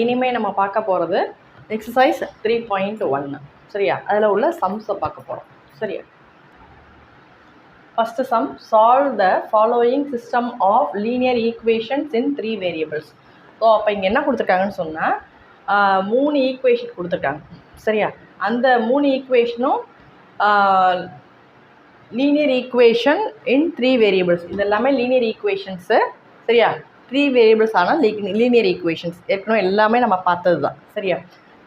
இனிமேல் நம்ம பார்க்க போகிறது எக்ஸசைஸ் 3.1 சரியா. அதில் உள்ள சம்ஸை பார்க்க போகிறோம் சரியா. First sum, solve the following system of linear equations in 3 variables. So அப்போ இங்கே என்ன கொடுத்துருக்காங்கன்னு சொன்னால் 3 ஈக்குவேஷன் கொடுத்துருக்காங்க சரியா. அந்த 3 ஈக்குவேஷனும் லீனியர் ஈக்குவேஷன் இன் 3 வேரியபிள்ஸ். இது எல்லாமே லீனியர் ஈக்குவேஷன்ஸு சரியா. 3 வேரியபிள்ஸ் ஆனால் லீனியர் ஈக்குவேஷன்ஸ் ஏற்கனவே எல்லாமே நம்ம பார்த்தது தான் சரியா.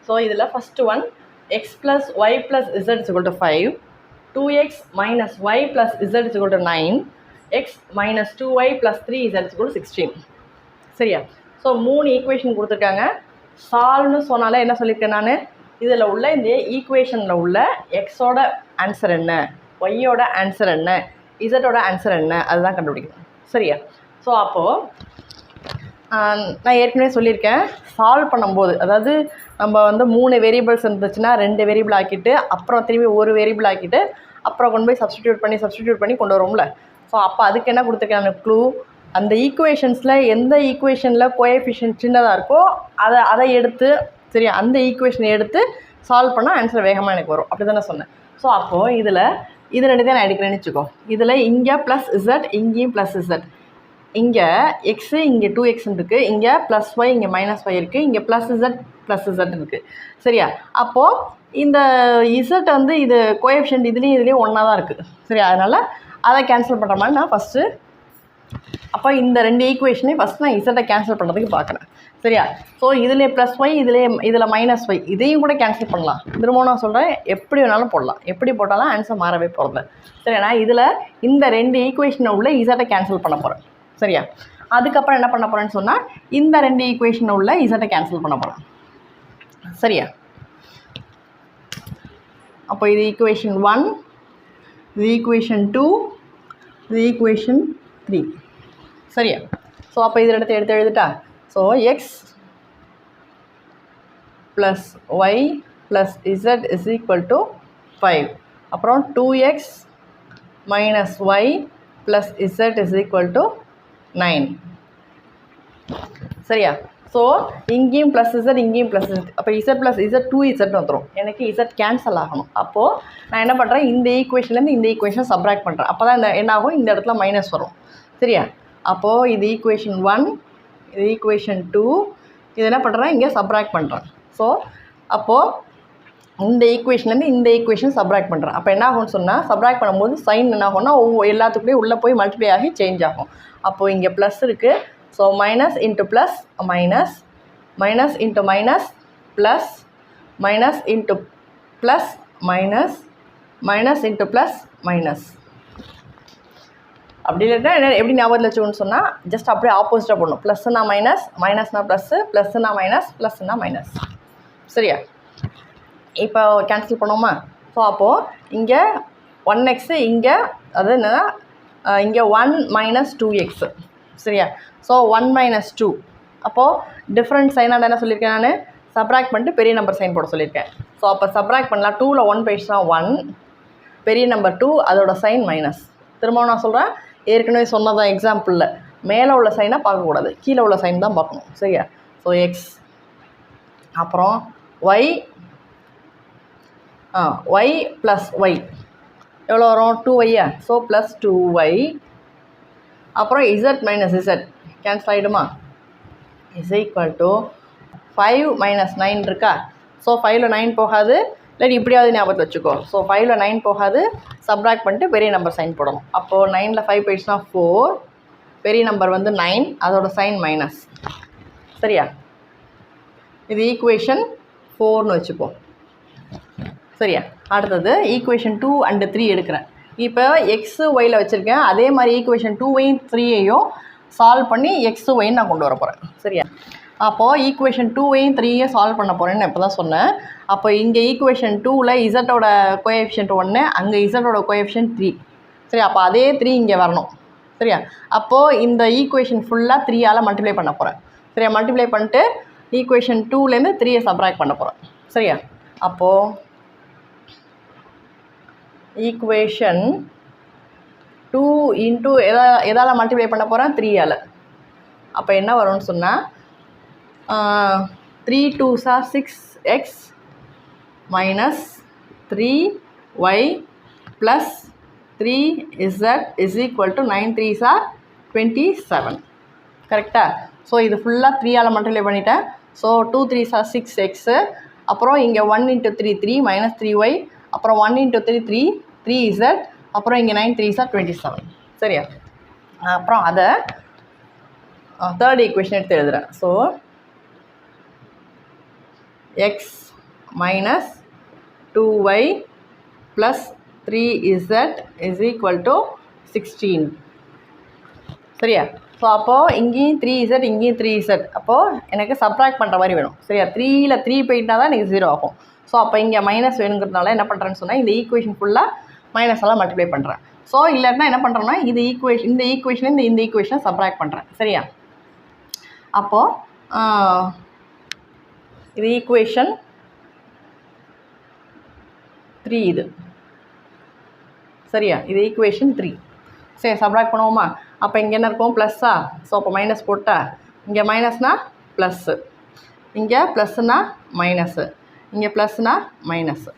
ஸோ இதில் first one, X plus Y plus Z is equal to 5, 2x minus y plus z is equal to 9, x minus 2y plus 3z is equal to 16 சரியா. ஸோ 3 ஈக்குவேஷன் கொடுத்துருக்காங்க. சால்வ்னு சொன்னாலே என்ன சொல்லியிருக்கேன் நான், இதில் உள்ள இந்த ஈக்குவேஷனில் உள்ள எக்ஸோட ஆன்சர் என்ன, ஒய்யோட ஆன்சர் என்ன, இசட்டோட ஆன்சர் என்ன, அதுதான் கண்டுபிடிக்கணும் சரியா. ஸோ அப்போது நான் ஏற்கனவே சொல்லியிருக்கேன், சால்வ் பண்ணும்போது அதாவது நம்ம வந்து 3 வேரியபிள்ஸ் இருந்துச்சுன்னா 2 வேரியபிள் ஆக்கிட்டு அப்புறம் திரும்பி ஒரு வேரியபிள் ஆக்கிட்டு அப்புறம் கொண்டு போய் சப்ஸ்டிடியூட் பண்ணி கொண்டு வருவோம்ல. ஸோ அப்போ அதுக்கு என்ன கொடுத்துருக்காங்க க்ளூ, அந்த ஈக்குவேஷன்ஸில் எந்த ஈக்குவேஷனில் கோஎஃபிஷியன்ட் சின்னதாக இருக்கோ அதை எடுத்து சரியா, அந்த ஈக்குவேஷனை எடுத்து சால்வ் பண்ணால் ஆன்சர் வேகமாக எனக்கு வரும், அப்படி தானே சொன்னேன். ஸோ அப்போது இது ரெண்டு தான் நான் எடுக்கிறேன்னு வச்சுக்கோ. இதில் இங்கே ப்ளஸ் இசட், இங்கேயும் ப்ளஸ் இசட், இங்கே எக்ஸு இங்கே 2x இருக்குது, இங்கே ப்ளஸ் ஒய் இங்கே மைனஸ் ஒய் இருக்குது, இங்கே ப்ளஸ் இசட் இருக்குது சரியா. அப்போது இந்த இசட் வந்து இது கோஎஃபிஷியன்ட் இதுலேயும் ஒன்றா தான் இருக்குது சரியா. அதனால் அதை கேன்சல் பண்ணுற மாதிரி நான் ஃபஸ்ட்டு அப்போ இந்த 2 ஈக்குவேஷனையும் ஃபஸ்ட் நான் இசட்டை கேன்சல் பண்ணுறதுக்கு பார்க்குறேன் சரியா. ஸோ இதில் ப்ளஸ் ஒய் இதில் மைனஸ் ஒய் இதையும் கூட கேன்சல் பண்ணலாம். திரும்பவும் நான் சொல்கிறேன், எப்படி வேணாலும் போடலாம், எப்படி போட்டாலும் ஆன்சர் மாறவே போகிறது சரியா. நான் இதில் இந்த 2 ஈக்குவேஷனை உள்ள இசட்டை கேன்சல் பண்ண போகிறேன் சரியா. அதுக்கப்புறம் என்ன பண்ண போகிறேன்னு சொன்னால் இந்த 2 ஈக்குவேஷனை உள்ள இசட்டை கேன்சல் பண்ண போகிறேன் சரியா. அப்போ இது ஈக்குவேஷன் 1, இது ஈக்குவேஷன் 2, இது ஈக்குவேஷன் 3 சரியா. ஸோ அப்போ இதில் எடுத்து எழுதிட்டா. So X plus Y plus Z is equal to 5, அப்புறம் 2x minus Y plus Z is equal to 9 சரியா. ஸோ இங்கேயும் ப்ளஸ் இசட், இங்கேயும் ப்ளஸ் இசட், அப்போ இசட் ப்ளஸ் இசட் 2z வந்துடும். எனக்கு இசட் கேன்சல் ஆகணும். அப்போது நான் என்ன பண்ணுறேன், இந்த ஈக்குவேஷன்லேருந்து இந்த ஈக்குவேஷன் சப்ராக்ட் பண்ணுறேன். அப்போ தான் இந்த என்ன ஆகும், இந்த இடத்துல மைனஸ் வரும் சரியா. அப்போது இது ஈக்குவேஷன் 1, இது ஈக்குவேஷன் 2, இது என்ன பண்ணுறேன், இங்கே சப்ராக்ட் பண்ணுறேன். ஸோ அப்போது இந்த ஈக்குவேஷன்லேருந்து இந்த ஈக்குவேஷன் சப்ராக்ட் பண்ணுறேன். அப்போ என்ன ஆகும்னு சொன்னால், சப்ராக்ட் பண்ணும்போது சைன் என்ன ஆகும்னா எல்லாத்துக்குள்ளேயும் உள்ளே போய் மல்டிப்ளை ஆகி சேஞ்ச் ஆகும். அப்போது இங்கே ப்ளஸ் இருக்குது. So minus into plus minus, minus into minus plus, minus into plus minus, minus into plus minus. அப்படி இல்லைன்னா என்ன எப்படி ஞாபகத்தில் வச்சுக்கணும்னு சொன்னால் ஜஸ்ட் அப்படியே ஆப்போசிட்டாக போடணும். ப்ளஸ்னா மைனஸ், மைனஸ்னா ப்ளஸ்ஸு, ப்ளஸ்னா மைனஸ், ப்ளஸ்னா மைனஸ் சரியா. இப்போ கேன்சல் பண்ணுவோமா. ஸோ அப்போது இங்கே 1x, இங்கே அது என்னன்னா இங்கே 1 மைனஸ் 2x சரியா. ஸோ 1 மைனஸ் 2, அப்போது டிஃப்ரெண்ட் சைனாக என்ன சொல்லியிருக்கேன் நான், சப்ராக்ட் பண்ணிட்டு பெரிய நம்பர் சைன் போட சொல்லியிருக்கேன். ஸோ அப்போ சப்ராக்ட் பண்ணலாம். 2ல் 1 போயிடுச்சுன்னா 1, பெரிய நம்பர் 2, அதோட சைன் மைனஸ். திரும்பவும் நான் சொல்கிறேன், ஏற்கனவே சொன்னதான் எக்ஸாம்பிளில் மேலே உள்ள சைனாக பார்க்கக்கூடாது, கீழே உள்ள சைன் தான் பார்க்கணும் சரியா. ஸோ எக்ஸ், அப்புறம் ஒய் ப்ளஸ் ஒய் எவ்வளோ வரும், 2y. ஸோ ப்ளஸ் 2y, அப்புறம் இசட் மைனஸ் இசட் கேன்சல் ஆகிடுமா, இஸ் ஈக்குவல் டு 5 மைனஸ் 9 இருக்கா. ஸோ 5ல் 9 போகாது, இல்லை இப்படியாவது ஞாபகத்தில் வச்சுக்கோ. ஸோ 5ல் 9 போகாது, சப்ராக்ட் பண்ணிட்டு பெரிய நம்பர் சைன் போடணும். அப்போது 9ல் 5 போயிடுச்சுன்னா 4, பெரிய நம்பர் வந்து 9, அதோட சைன் மைனஸ் சரியா. இது ஈக்குவேஷன் 4ன்னு வச்சுப்போம் சரியா. அடுத்தது ஈக்குவேஷன் 2 அண்டு 3 எடுக்கிறேன். இப்போ எக்ஸு ஒயில் வச்சுருக்கேன், அதே மாதிரி ஈக்குவேஷன் 2வையும் 3ஐயும் சால்வ் பண்ணி எக்ஸு ஒய்ன்னு நான் கொண்டு வர போகிறேன் சரியா. அப்போது ஈக்குவேஷன் 2வையும் 3ஐயும் சால்வ் பண்ண போகிறேன்னு நான் இப்போ தான் சொன்னேன். அப்போ இங்கே ஈக்குவேஷன் 2ல் இசட்டோட கோஎஃபிஷியன்ட் 1, அங்கே இசட்டோட கோஎஃபிஷியன்ட் 3 சரி. அப்போ அதே 3 இங்கே வரணும் சரியா. அப்போது இந்த ஈக்குவேஷன் ஃபுல்லாக 3ஆல் மல்டிப்ளை பண்ண போகிறேன் சரியா. மல்டிப்ளை பண்ணிட்டு ஈக்குவேஷன் 2லேருந்து 3ஐ சப்ராக்ட் பண்ண போகிறேன் சரியா. அப்போது ஈக்குவேஷன் 2 இன்ட்டு எதால் மல்டிப்ளை பண்ண போகிறேன், 3ஆல். அப்போ என்ன வரும்னு சொன்னால் 3 2s are 6x minus 3y plus 3z is equal to 9 3s are 27. கரெக்டா? ஸோ இது ஃபுல்லாக 3ஆல் மல்டிப்ளை பண்ணிட்டேன். ஸோ 2 3s are 6x, அப்புறம் இங்கே 1 × 3 3 minus 3y, அப்புறம் 1 × 3 3 3z, அப்புறம் இங்கே 9 3s are 27. சரியா? அப்புறம் அதை தேர்ட் ஈக்குவேஷன் எடுத்து எழுதுகிறேன். So X minus 2y plus 3z is equal to 16. சரியா? ஸோ அப்போது இங்கேயும் 3z இங்கேயும் 3z, அப்போது எனக்கு சப்ராக்ட் பண்ணுற மாதிரி வேணும். சரியா? 3ல் 3 போயிட்டா தான் எனக்கு 0 ஆகும். ஸோ அப்போ இங்கே மைனஸ் வேணுங்கிறதுனால என்ன பண்ணுறேன்னு சொன்னால் இந்த ஈக்குவேஷன் ஃபுல்லாக மைனஸ் எல்லாம் மல்டிப்ளை பண்ணுறேன். ஸோ இல்லாட்டினா என்ன பண்ணுறேன்னா இந்த ஈக்குவேஷனை இந்த ஈக்குவேஷனை சப்ராக்ட் பண்ணுறேன். சரியா? அப்போது இது ஈக்குவேஷன் 3 இது. சரியா? இது ஈக்குவேஷன் 3. சரி, சப்ராக்ட் பண்ணுவோமா? அப்போ இங்கே என்ன இருக்கும்? ப்ளஸ்ஸா? ஸோ அப்போ மைனஸ் போட்டால் இங்கே மைனஸ்னால் ப்ளஸ்ஸு, இங்கே ப்ளஸ்ஸுனா மைனஸு, இங்கே ப்ளஸ்னா மைனஸு.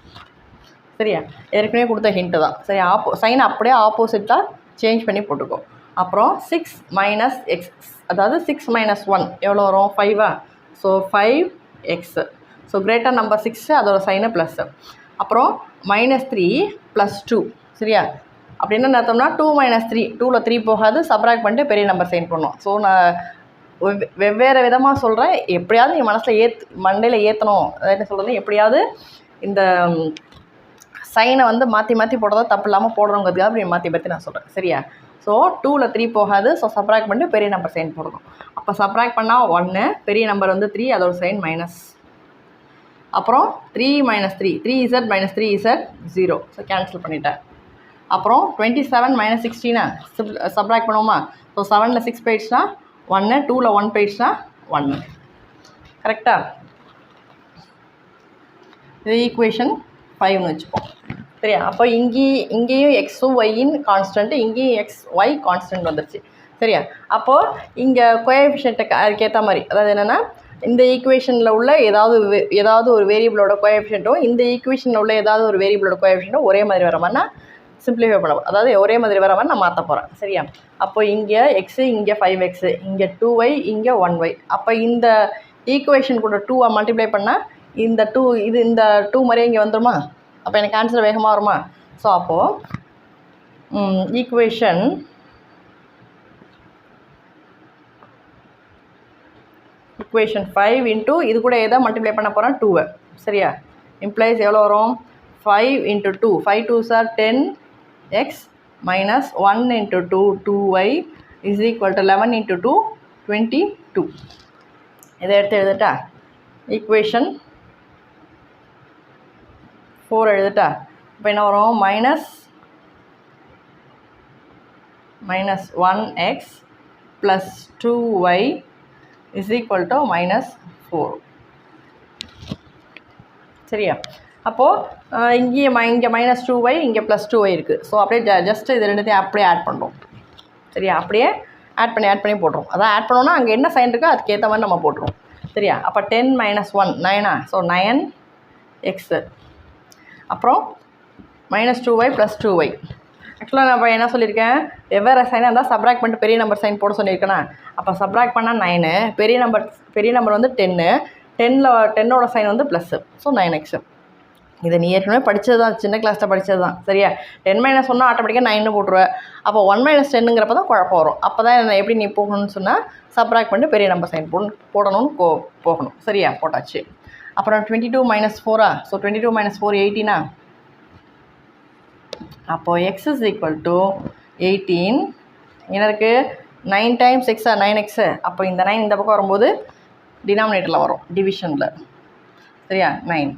சரியா? ஏற்கனவே கொடுத்த ஹிண்ட்டு தான். சரி, சைன் அப்படியே ஆப்போசிட்டாக சேஞ்ச் பண்ணி போட்டுக்கோ. அப்புறம் 6 மைனஸ் எக்ஸ், அதாவது 6 மைனஸ் 1 எவ்வளோ வரும்? 5ஆ? So 5x. So greater number 6 அதோட சைனு ப்ளஸ்ஸு. அப்புறம் -3 + 2. சரியா? அப்படி என்ன அர்த்தம்னா 2 - 3, 2ல் 3 போகாது, சப்ராக்ட் பண்ணிட்டு பெரிய நம்பர் சைன் பண்ணணும். ஸோ நான் வெவ்வேறு விதமாக சொல்கிறேன். எப்படியாவது நீ மனசில் மண்டையில் ஏற்றணும். அதாவது என்ன சொல்கிறது, எப்படியாவது இந்த சைனை வந்து மாற்றி மாற்றி போடுறதா தப்பு இல்லாமல் போடுறோங்கிறதுக்காக அப்படி மாற்றி நான் சொல்கிறேன். சரியா? ஸோ 2ல் 3 போகாது. ஸோ சப்ராக்ட் பண்ணிட்டு பெரிய நம்பர் சைன் போடணும். அப்போ சப்ராக்ட் பண்ணால் 1, பெரிய நம்பர் வந்து 3, அதோட சைன் மைனஸ். அப்புறம் 3 - 3 3z - 3z 0. ஸோ கேன்சல் பண்ணிட்டேன். அப்புறம் 27 - 16 சப்ராக்ட் பண்ணுவோமா? ஸோ 7ல் 6 போயிடுச்சுன்னா 1, 2ல் 1 போயிடுச்சுன்னா 1. கரெக்டாக? இது ஈக்குவேஷன் 5ன்னு வச்சுப்போம். சரியா? அப்போ இங்கேயும் எக்ஸும் ஒய்யின் கான்ஸ்டன்ட்டு, இங்கேயும் XY கான்ஸ்டன்ட் வந்துடுச்சு. சரியா? அப்போது இங்கே கோஎஃபிஷியன்ட்டை அதுக்கேற்ற மாதிரி, அதாவது என்னென்னா இந்த ஈக்குவேஷனில் உள்ள ஏதாவது ஒரு வேரியபிளோட கோஎஃபிஷியன்ட்டும் இந்த ஈக்குவேஷனில் உள்ள ஏதாவது ஒரு வேரியபிளோட கோஎஃபிஷியன்ட்டும் ஒரே மாதிரி வர மாதிரி நான் சிம்பிளிஃபை பண்ண, அதாவது ஒரே மாதிரி வர மாதிரி நான் மாற்ற போகிறேன். சரியா? அப்போ இங்கே எக்ஸு, இங்கே 5x, இங்கே 2y, இங்கே 1y. அப்போ இந்த ஈக்குவேஷன் கூட 2 மல்டிப்ளை பண்ணால் இந்த 2 இந்த 2 மாதிரியே இங்கே வந்துடுமா? அப்போ எனக்கு ஆன்சர் வேகமாக வருமா? ஸோ அப்போது ஈக்குவேஷன் ஈக்குவேஷன் 5 இன்ட்டு இது கூட எதை மல்டிப்ளை பண்ண போகிறேன்? 2. சரியா? இம்ப்ளைஸ் எவ்வளோ வரும்? 5 × 2 5 2s are 10x minus 1 × 2 2y is equal to 11 × 2 22. இதை எடுத்து எழுதுட்டா? ஈக்குவேஷன் 4 எழுதுட்டா? இப்போ என்ன வரும்? -1x plus 2y is equal to -4. சரியா? அப்போது இங்கே -2y, இங்கே +2y இருக்குது. ஸோ அப்படியே ஜஸ்ட்டு இது ரெண்டுத்தையும் அப்படியே ஆட் பண்ணுறோம். சரியா? அப்படியே ஆட் பண்ணி போட்டுரும். அதான் ஆட் பண்ணோன்னா அங்கே என்ன சைன் இருக்கோ அதுக்கேற்ற மாதிரி நம்ம போட்டுருவோம். சரியா? அப்போ 10 - 1 9. So 9x. அப்புறம் -2y + 2y. ஆக்சுவலாக நான் என்ன சொல்லியிருக்கேன்? வெவ்வேறு சைனாக இருந்தால் சப்ராக்ட் பண்ணிட்டு பெரிய நம்பர் சைன் போட சொல்லியிருக்கேன்னா, அப்போ சப்ராக்ட் பண்ணால் 9, பெரிய நம்பர் வந்து 10ஓட சைன் வந்து ப்ளஸ்ஸு. So 9x. இதை நீ ஏற்கனவே படித்தது தான், சின்ன கிளாஸில் படித்தது தான். சரியா? 10 - 1 ஆட்டோமேட்டிக்காக 9 போட்டுருவேன். அப்போ 1 - 10ங்கிறப்ப தான் குழப்பம் வரும். அப்போ தான் எப்படி நீ போகணும்னு சொன்னால் சப்ராக்ட் பண்ணிட்டு பெரிய நம்பர் சைன் போடணும்னு போகணும். சரியா? போட்டாச்சு. அப்புறம் 22 - 4. ஸோ 22 - 4 18. அப்போது x is equal to 18. என்ன இருக்குது? 9 × 6 9x. அப்போ இந்த 9 இந்த பக்கம் வரும்போது டினாமினேட்டரில் வரும், டிவிஷனில். சரியா? 9.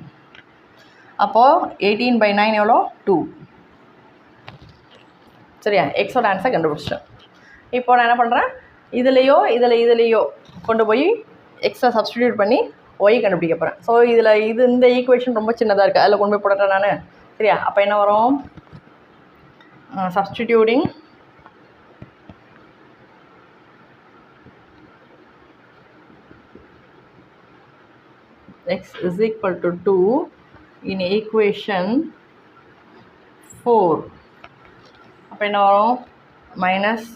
அப்போது 18/9 எவ்வளோ? 2. சரியா? எக்ஸோட ஆன்சர் கண்டுபிடிச்சிட்டேன். இப்போ நான் என்ன பண்ணுறேன்? இதுலேயோ கொண்டு போய் எக்ஸை சப்ஸ்டிடியூட் பண்ணி ஒய் கண்டுபிடிக்க போகிறேன். ஸோ இந்த ஈக்குவேஷன் ரொம்ப சின்னதாக இருக்குது, அதில் கொண்டு போய் போடுறேன் நான். சரியா? அப்போ என்ன வரும்? Substituting x is equal to 2 in equation 4. அப்போ என்ன வரும் மைனஸ்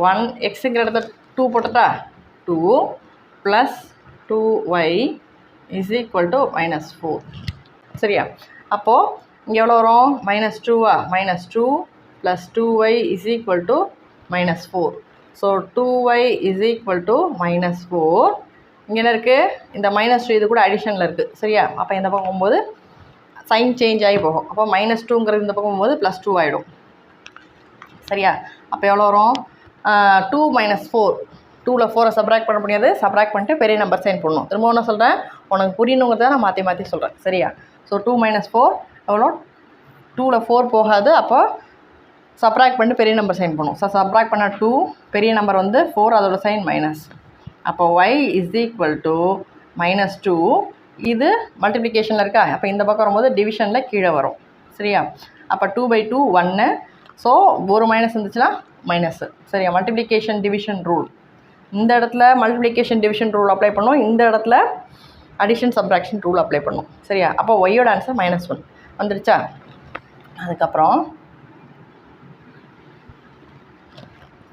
1 எக்ஸுங்கிற இடத்த 2 போட்டுட்டா 2 plus 2y is equal to minus 4. சரியா? அப்போது இங்கே எவ்வளோ வரும் மைனஸ் 2வா minus 2 plus 2y is equal to minus 4. So 2y is equal to minus 4. இங்கே என்ன இருக்குது இந்த மைனஸ் 2 இது கூட அடிஷனில் இருக்குது. சரியா? அப்போ இந்த பக்கம் போகும்போது சைன் சேஞ்ச் ஆகி போகும். அப்போ மைனஸ் 2ங்கிறது இந்த பக்கம் போகும்போது ப்ளஸ் 2 ஆகிடும். சரியா? அப்போ எவ்வளோ வரும் 2 மைனஸ் 4. 2ல் 4 சப்ராக்ட் பண்ண முடியாது. சப்ராக்ட் பண்ணிட்டு பெரிய நம்பர் சைன் பண்ணணும். திரும்ப ஒன்று சொல்கிறேன், உனக்கு புரியணுங்கிறத நான் மாற்றி மாற்றி சொல்கிறேன். சரியா? ஸோ 2 மைனஸ் 4 எவ்வளோ 2ல் 4 போகாது. அப்போ சப்ராக்ட் பண்ணிட்டு பெரிய நம்பர் சைன் பண்ணும். ஸோ சப்ராக்ட் பண்ணால் 2 பெரிய நம்பர் வந்து 4 அதோட சைன் மைனஸ். அப்போ y is equal to minus 2. இது மல்டிப்ளிகேஷனில் இருக்கா? அப்போ இந்த பக்கம் வரும்போது டிவிஷனில் கீழே வரும். சரியா? அப்போ 2/2 1. ஸோ ஒரு மைனஸ் இருந்துச்சுன்னா மைனஸு. சரியா? Multiplication division rule. இந்த இடத்துல மல்டிப்ளிகேஷன் டிவிஷன் ரூல் அப்ளை பண்ணும். இந்த இடத்துல அடிஷன் சப்ராக்ஷன் ரூல் அப்ளை பண்ணும். சரியா? அப்போ ஒய்யோட ஆன்சர் -1 வந்துருச்சா? அதுக்கப்புறம்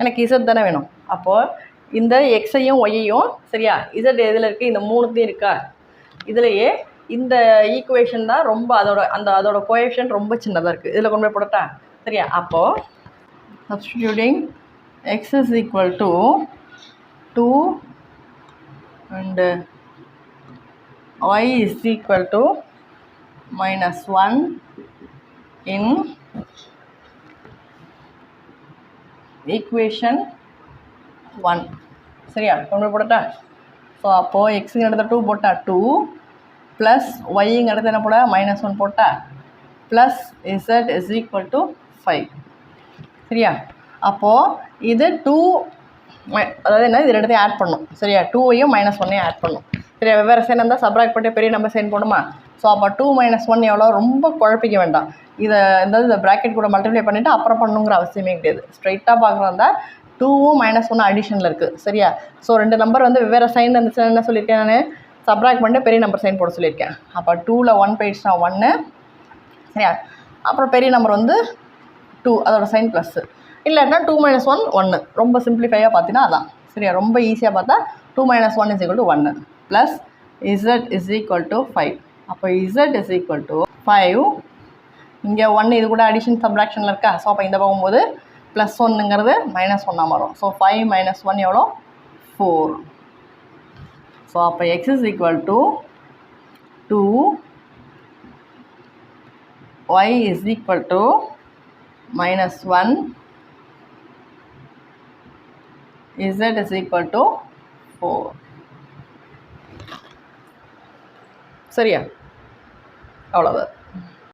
எனக்கு இசட் தானே வேணும். அப்போது இந்த எக்ஸையும் ஒய்யையும் சரியா இசட் எதில் இருக்குது இந்த 3த்தையும் இருக்கா? இதுலையே இந்த ஈக்குவேஷன் தான் ரொம்ப அதோட கோஎஃபிஷியன்ட் ரொம்ப சின்னதாக இருக்குது. இதில் கொண்டு போய் போடட்டா? சரியா? அப்போது substituting x is equal to 2 and y is equal to -1 in equation 1. சரியா? கொண்டு போய் போடட்டா? ஸோ அப்போது எக்ஸுங்க இடத்துல 2 போட்டா 2 ப்ளஸ் ஒய்ங்க இடத்துல என்ன போட -1 போட்டா plus z is equal to 5. சரியா? அப்போது இது 2 அதாவது என்ன இது ரெண்டுத்தையும் ஆட் பண்ணும். சரியா? 2ஐயும் -1ஐயும் ஆட் பண்ணும். சரியா? வெவ்வேறு சைன் இருந்தால் சப்ராக்ட் பண்ணிட்டு பெரிய நம்பர் சைன் போடுமா? ஸோ அப்போ 2 - 1 எவ்வளோ ரொம்ப குழப்பிக்க வேண்டாம். இதை இந்த ப்ராக்கெட் கூட மல்டிப்ளை பண்ணிவிட்டு அப்புறம் பண்ணுங்கிற அவசியமே கிடையாது. ஸ்ட்ரைட்டாக பார்க்குறதா 2வும் -1 அடிஷனில் இருக்குது. சரியா? ஸோ 2 நம்பர் வந்து வெவ்வேறு சைன் இருந்துச்சுன்னா என்ன சொல்லியிருக்கேன் நான் சப்ராக்ட் பண்ணிட்டு பெரிய நம்பர் சைன் போட சொல்லியிருக்கேன். அப்போ 2ல் 1 போயிடுச்சுன்னா 1. சரியா? அப்புறம் பெரிய நம்பர் வந்து 2 அதோட சைன் ப்ளஸ்ஸு. இல்லாட்டினா 2 - 1 1. ரொம்ப சிம்பிளிஃபையாக பார்த்தீங்கன்னா அதான். சரியா? ரொம்ப ஈஸியாக பார்த்தா 2 - 1 is equal to 1 plus z is equal to 5. அப்போ z is equal to 5. இங்கே 1 இது கூட அடிஷன் சப்ராக்ஷனில் இருக்கா? ஸோ அப்போ இந்த போகும்போது +1ங்கிறது -1 வரும். ஸோ 5 - 1 எவ்வளோ 4. ஸோ அப்போ x is equal to 2, y is equal to -1, z is equal to 4. சரியா? அவ்வளோதான்.